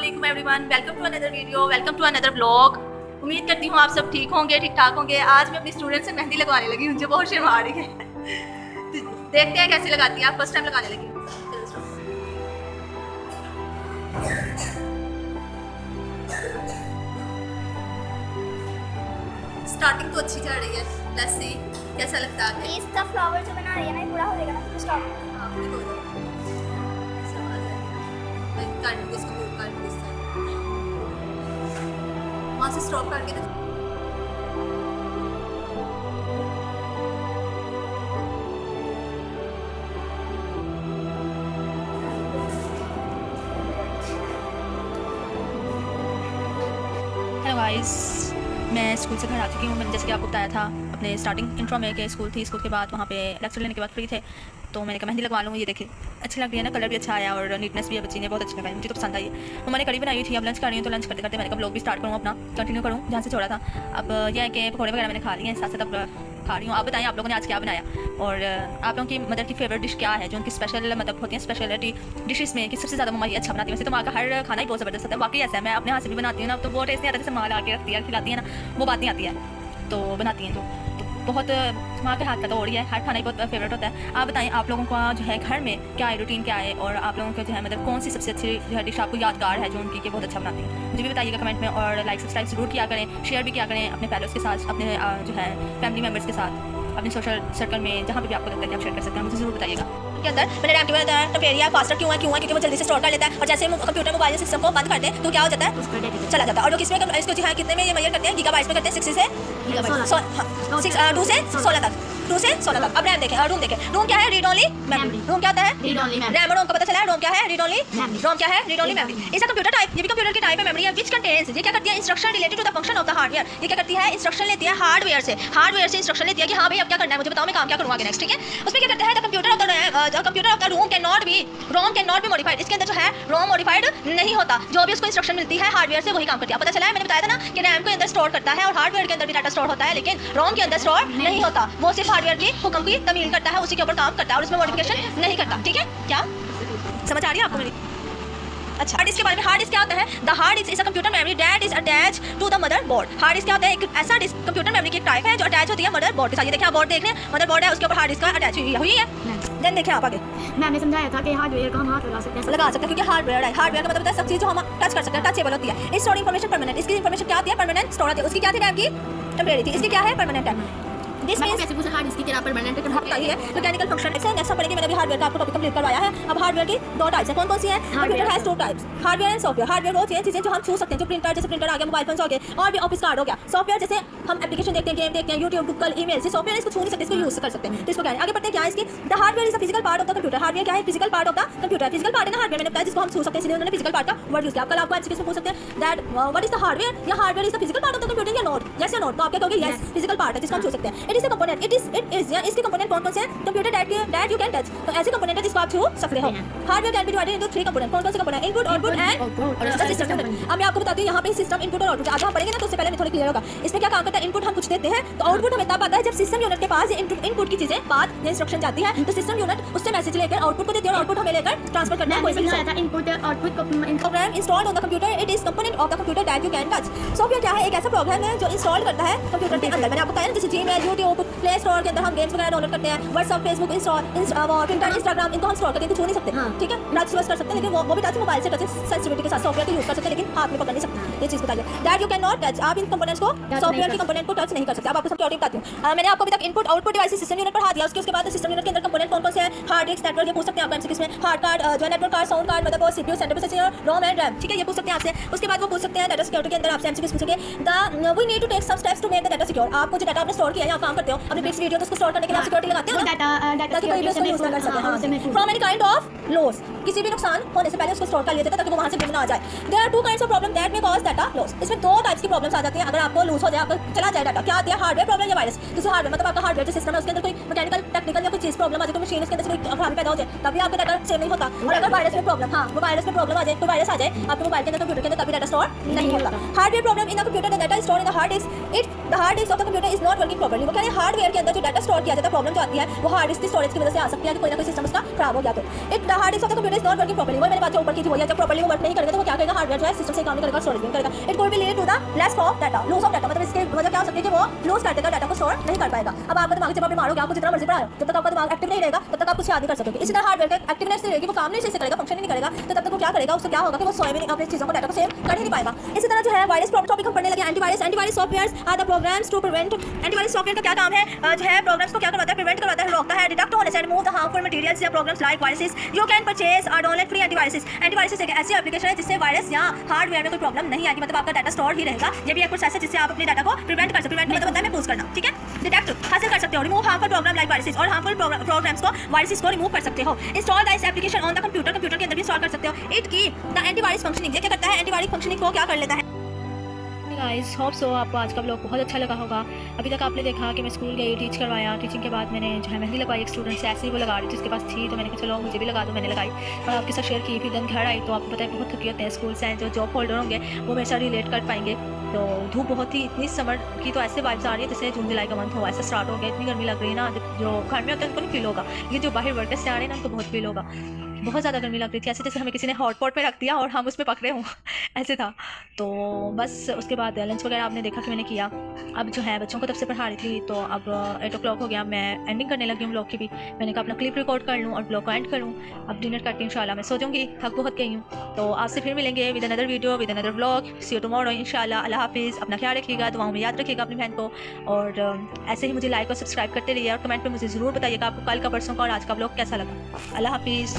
अस्सलामुअलैकुम everyone, welcome to another video, welcome to another vlog. उम्मीद करती हूँ आप सब ठीक होंगे, ठीक ठाक होंगे। आज मैं अपनी स्टूडेंट से मेहंदी लगवाने लगी हूँ, मुझे बहुत शर्म आ रही है। देखते हैं कैसे लगाती है। आप फर्स्ट टाइम लगाने लगी। स्टार्टिंग तो अच्छी चल रही है, लेट्स सी कैसा लगता है। इसका फ्लावर जो बना रही है ना, ये पूरा हो जाएगा ना तो स्टॉप। हाँ, हो जाएगा। वहाँ से स्टॉप करके ना हेलो गाइस, मैं स्कूल से घर आ चुकी हूँ। मैंने जैसे कि आपको बताया था अपने स्टार्टिंग इंट्रो में कि स्कूल थी, स्कूल के बाद वहाँ पे लेक्चर लेने के बाद फ्री थे, तो मैंने कहा मेहंदी लगवा लूँ। ये देखिए अच्छी लग रही है ना, कलर भी अच्छा आया और नीटनेस भी है बच्ची ने, बहुत अच्छी लगाई, मुझे तो पसंद आई है। मैंने कड़ी बनाई थी, अब लंच कर रही हूँ, तो लंच करते करते मैंने कहा ब्लॉग भी स्टार्ट करूँ, अपना कंटिन्यू करूँ जहाँ से छोड़ा था। अब यह है कि पकौड़े वगैरह मैंने खा लिए हैं, साथ साथ अब खा रही हूँ। आप बताइए आप लोगों ने आज क्या बनाया, और आप लोगों की मदर की फेवरेट डिश क्या है, जो उनकी स्पेशल मतलब होती है स्पेशलिटी डिशेस में कि सबसे ज़्यादा मम्मा ये अच्छा बनाती है। वैसे तो माँ का हर खाना ही बहुत ज़बरदस्त होता है, बाकी ऐसा है मैं अपने हाथ से भी बनाती हूँ ना, तो बहुत टेस्ट नहीं आता, जैसे माँ ला के रखती है खिलाती है ना, वो बात नहीं आती है। तो बनाती हैं तो बहुत माँ के हाथ का तो और ही है, हर खाना ही बहुत फेवरेट होता है। आप बताएं आप लोगों का जो है घर में क्या है, रूटीन क्या है, और आप लोगों का जो है मतलब कौन सी सबसे अच्छी जो है डिश आपको यादगार है जो उनकी कि बहुत अच्छा बनाती है, मुझे भी बताइएगा कमेंट में। और लाइक सब्सक्राइब जरूर किया करें, शेयर भी किया करें अपने फैलोज के साथ, अपने जो है फैमिली मेम्बर्स के साथ, अपने सोशल सर्कल में, जहाँ भी आपको लगता है कि आप शेयर कर सकते हैं, मुझे जरूर बताइएगा। के अंदर मैंने रैम टेबल बताया टपेरिया फास्टर क्यों है क्योंकि वो जल्दी से स्टोर कर लेता है, और जैसे कंप्यूटर मोबाइल सिस्टम को बंद करते हैं तो क्या हो जाता है, चला जाता है। और जो किसमें इसको जो है कितने में ये मेजर करते हैं, गीगाबाइट्स में करते हैं, 60 से 2 से 16 तक, 2 से 16 तक। अब रैम देखें और रोम देखें। रोम क्या है, रीड ओनली मेमोरी। रोम क्या होता है, रीड ओनली मेमोरी। रैम और रोम का पता चला है, रोम क्या है, रीड ओनली रोम क्या है, रीड ओनली मेमोरी। इसका कंप्यूटर टाइप, ये भी कंप्यूटर की टाइप है मेमोरी है, व्हिच कंटेन्स, ये क्या करती है, instruction related to the function of the hardware. ये क्या करती है, इंस्ट्रक्शन लेती है हार्डवेयर से इंस्ट्रक्शन लेती है कि हाँ भाई अब क्या करना है, मुझे बताओ मैं काम क्या करूँगा नेक्स्ट, ठीक है। उसमें क्या करता है, the computer of the ROM can not be modified. इसके अंदर जो है रोम मॉडिफाइड नहीं होता, जो भी उसको इंस्ट्रक्शन मिलती है हार्डवेयर से वही काम करती है। पता चला है, मैंने बताया था ना कि रैम के अंदर स्टोर करता है और हार्डवेयर के अंदर भी डाटा स्टोर होता है, लेकिन रोम के अंदर स्टोर नहीं होता। वो सिर्फ हार्डवेयर की हुक्म की तमील करता है, उसी के ऊपर काम करता है और उसमें मॉडिफिकेशन नहीं करता, ठीक है। क्या समझ आ रही है आपको मेरी? अच्छा, हार्ड डिस्क के बारे में। हार्ड डिस्क क्या होता है, the hard disk is a computer memory that is attach to the motherboard. Hard disk क्या होता है, एक ऐसा डिस्क कंप्यूटर मेमोरी की एक टाइप है जो अटैच होती है मदर बोर्ड के साथ। ये देखिए आप बोर्ड देख रहे हैं, मदर बोर्ड है, उसके ऊपर हार्ड डिस्क अटैच हुई है। देन देखिए आप आगे, मैंने समझाया था कि हार्डवेयर को हम हाथ लगा सकते हैं, क्योंकि हार्डवेयर है। हार्डवेयर का मतलब होता है सब चीज जो हम टच कर सकते हैं, टचेबल होती है। इस स्टोर इंफॉर्मेशन परमानेंट, इसकी इंफॉर्मेशन क्या होती है, परमानेंट स्टोर होती है। उसकी क्या थी, रैम की टेम्परेरी थी, इसकी क्या है, परमानेंट है। दिस मींस कैसे पूछा हार्ड डिस्क की तरह परमानेंट है मैकेनिकल फंक्शन। ऐसे नेक्स्ट हम पढ़ेंगे, मैंने भी हार्डवेयर का आपको टॉपिक कंप्लीट करवाया है। अब हार्डवेयर की 2 टाइप्स है, कौन सी है, computer has 2 types, hardware and software. Hardware वो चीजें जो हम छू सकते हैं, जो प्रिंटर, जैसे प्रिंटर आ गया, मोबाइल फोन हो गए, और भी ऑफिस कार्ड हो गया। सॉफ्टवेयर जैसे हम एप्लीकेशन देखते हैं, गेम देखते हैं, यूट्यूब, गूगल, ईमेल, ये सॉफ्टवेयर इसको छू नहीं सकते, इसको यूज कर सकते हैं। तो इसको क्या है, आगे बढ़ते हैं। क्या है इसकी, the hardware is the physical part of the computer. Hardware क्या है, physical part of the computer. Physical part है ना हार्डवेयर, मैंने बताया जिसको हम छू सकते हैं, इसलिए उन्होंने फिजिकल पार्ट का वर्ड यूज किया। कल आपको एमसीक्यू में पूछ सकते हैं that what is the hardware, या hardware is the physical part of the computer या नॉट, यस या नॉट। तो आप क्या कहोगे, यस फिजिकल पार्ट है जिसको हम छू सकते हैं। It is the component, it is इसके कंपोनेंट कौन से हैं, computer that you can touch. तो ऐसे कंपोनेंट है जिसको आप छू सकते हो। Hardware can be divided into 3 component. कौन से component, input, output and system. अब मैं आपको बताती हूँ यहाँ पे सिस्टम, इनपुट और आउटपुट आज हम पढ़ेंगे ना, तो उससे पहले मैं थोड़ा क्लियर होगा। इसमें क्या काम करता है, इनपुट हम कुछ देते हैं, तो आउटपुट हमें तब आता है जब सिस्टम यूनिट के पास इनपुट की चीजें बात या इंस्ट्रक्शन जाती है, तो सिस्टम यूनिट उससे मैसेज लेकर आउटपुट को देती है और आउटपुट हमें लेकर ट्रांसफर करना है। Input output program installed on the computer, it is component of the computer that you can touch. Software क्या है, एक ऐसा प्रोग्राम है जो इंस्टॉल करता है कंप्यूटर के अंदर। मैंने आपको बताया ना, जैसे जीमेल, यूट्यूब, प्ले स्टोर के अंदर हम गेम्स वगैरह डाउनलोड करते हैं, व्हाट्सएप, फेसबुक, ट्विटर, इंस्टाग्राम, इनको हम स्टोर करके छू नहीं सकते, ठीक है। टच कर सकते हैं, लेकिन वो भी टच मोबाइल से टच सेंसिटिविटी के साथ सॉफ्टवेयर को यूज कर सकते हैं, लेकिन हाथ में पकड़ नहीं सकते। ये चीज बताइए, that you can not touch. आप इन कंपोनेंट्स को, सॉफ्टवेयर के कंपोनेंट को टच नहीं कर सकते। अब आपको सिक्योरिटी बताती हूँ। मैंने आपको अभी तक input output device system unit पढ़ा दिया, उसके बाद सिस्टम यूनिट के अंदर कंपोनेंट कौन से हैं, हार्ड डिस्क, नेटवर्क, ये पूछ सकते हैं आप एमसीक्यू में। हार्ड कार्ड जो network card, sound card, motherboard, CPU, central processor, ROM and RAM, ठीक है, ये पूछ सकते हैं आपसे। उसके बाद वो पूछ सकते हैं डाटा सिक्योरिटी के अंदर आपसे एमसीक्यू पूछेंगे, we need to take some steps to make the data secure. आपको जो डाटा आपने स्टोर किया है, आप काम करते हो अपने पिक्स वीडियो, तो उसको स्टोर करने के लिए आप सिक्योरिटी लगाते हो ना, डाटा सिक्योरिटी यूज कर सकते हैं। From any kind of loss, किसी भी नुकसान होने से पहले उसको स्टोर कर लेते थे ताकि वो वहां से गिरना आ जाए। There are 2 kinds of problem that may cause data loss. इसमें 2 टाइप्स की प्रॉब्लम्स आ जाती हैं अगर आपको लूज हो जाए, आपको चला जाए डाटा। क्या आती है, हार्डवेयर प्रॉब्लम या वायरस। जैसे हार्डवेयर मतलब आपका हार्डवेयर जो सिस्टम है उसके अंदर कोई मैकेनिकल, टेक्निकल या कुछ चीज़ वायरस प्रॉब्लम आ जाए तो मशीन उसके अंदर से कोई खराबी पैदा हो जाए तभी आपका डाटा सेव नहीं होता। और अगर वायरस में प्रॉब्लम, हाँ, वो वायरस में प्रॉब्लम आ जाए, तो वायरस आ जाए आपके मोबाइल के अंदर, कंप्यूटर के अंदर, तभी डाटा स्टोर नहीं होता। Hardware problem in the computer, the data store in the hard disc, the hard disc of the computer is not working properly. वो कहते हैं हार्डवेयर के अंदर जो डाटा स्टोर किया जाता है, प्रॉब्लम जो आती है वो हार्ड डिस्क की स्टोरेज की वजह से आ सकती है कि कोई ना कोई सिस्टम उसका खराब हो गया। तो it the hard disc of the computer is not working properly, वो मैंने बात जो ऊपर की थी वही है, जब प्रॉपर्ली वो वर्क नहीं करेगा तो वो क्या करेगा, हार्डवेयर जो है सिस्टम से काम नहीं करेगा, स्टोरेज नहीं करेगा। It could be lead to the loss of data, loss of data, मतलब इसके वजह क्या हो सकती है कि वो लॉस कर देगा, डाटा को स्टोर नहीं कर पाएगा। अब आपका दिमाग जब आप बीमार हो गया, आपको जितना मर्जी पढ़ाओ, जब तक आपका दिमाग एक्टिव नहीं रहेगा तब तक आप कुछ याद नहीं कर सकते। इसी तरह हार्डवेयर का एक्टिवनेस नहीं रहेगी, वो काम नहीं अच्छे से करेगा, फंक्शन नहीं करेगा, तो तब तक वो क्या करेगा, उससे क्या होगा कि वो स्वयं ही अपनी चीज़ों को, डाटा को सेव कर ही नहीं पाएगा। इसी तरह जो है वायरस टॉपिक हम पढ़ने लगे, antivirus. Antivirus softwares are the programs to prevent, antivirus software का क्या काम है, जो है प्रोग्राम्स को क्या करवाता है, प्रिवेंट करवाता है, रोकता है, डिटेक्ट होने से, रिमूव द हार्मफुल मटेरियल्स या programs like viruses. You can purchase or download free antivirus. Antivirus एक ऐसी एप्लीकेशन है जिससे वायरस या हार्डवेयर में कोई प्रॉब्लम नहीं आएगी, मतलब आपका डाटा स्टोर ही रहेगा। ये भी एक प्रोसेस है जिससे आप अपने डाटा को प्रिवेंट कर सकते हो। प्रिवेंट मतलब होता है महफूज करना, ठीक है, डिटेक्ट हासिल कर सकते हो, remove harmful program like viruses, और हार्मफुल प्रोग्राम्स को, वायरसेस को रिमूव कर सकते हो। Install this application on the computer, computer के अंदर भी इंस्टॉल कर सकते हो। इट की द एंटीवायरस फंक्शनिंग, ये क्या करता है, एंटीवायरस फंक्शनिंग को क्या कर लेता है। गाइस होप सो आपको आज का व्लॉग बहुत अच्छा लगा होगा। अभी तक आपने देखा कि मैं स्कूल गई, टीच करवाया, टीचिंग के बाद मैंने जो है मेहंदी लगवाई एक स्टूडेंट से, ऐसे ही वो लगा रही थी, उसके पास थी तो मैंने कहा चलो मुझे भी लगा दो, मैंने लगाई और आपके साथ शेयर की। फिर दिन घर आई तो आपको पता है बहुत थकी होते हैं, स्कूल से जो जॉब होल्डर होंगे वो मेरे साथ रिलेट कर पाएंगे। तो धूप बहुत ही, इतनी समर की तो ऐसे वाइब्स आ रही है जैसे जून जुलाई का मंथ हो, ऐसा स्टार्ट हो गया, इतनी गर्मी लग रही है ना, जो घर में होते हैं उनको नहीं फील होगा, ये जो बाहर वर्कर्स से आ रहे हैं ना उनको बहुत फील होगा। बहुत ज़्यादा गर्मी लग रही थी, ऐसे जैसे हमें किसी ने हॉट पॉट पे रख दिया और हम उस पर पक रहे हों ऐसे था। तो बस उसके बाद लंच वगैरह आपने देखा कि मैंने किया। अब जो है बच्चों को तब से पढ़ा रही थी, तो अब 8 o'clock हो गया, मैं एंडिंग करने लगी हूँ ब्लॉग की भी। मैंने कहा अपना क्लिप रिकॉर्ड कर लूँ और ब्लॉग को एंड करूँ। अब डिनर करके इंशाल्लाह मैं सो जाऊँगी, थक बहुत गई हूँ। तो आपसे फिर मिलेंगे with another video, with another vlog. See you tomorrow इंशाल्लाह। अल्लाह हाफिज़। अपना ख्याल रखिएगा, दुआओं में याद रखिएगा अपनी बहन को, और ऐसे ही मुझे लाइक और सब्सक्राइब करते रहिए, और कमेंट में मुझे ज़रूर बताइएगा आपको कल का, परसों का और आज का व्लॉग कैसा लगा। अल्लाह हाफिज़।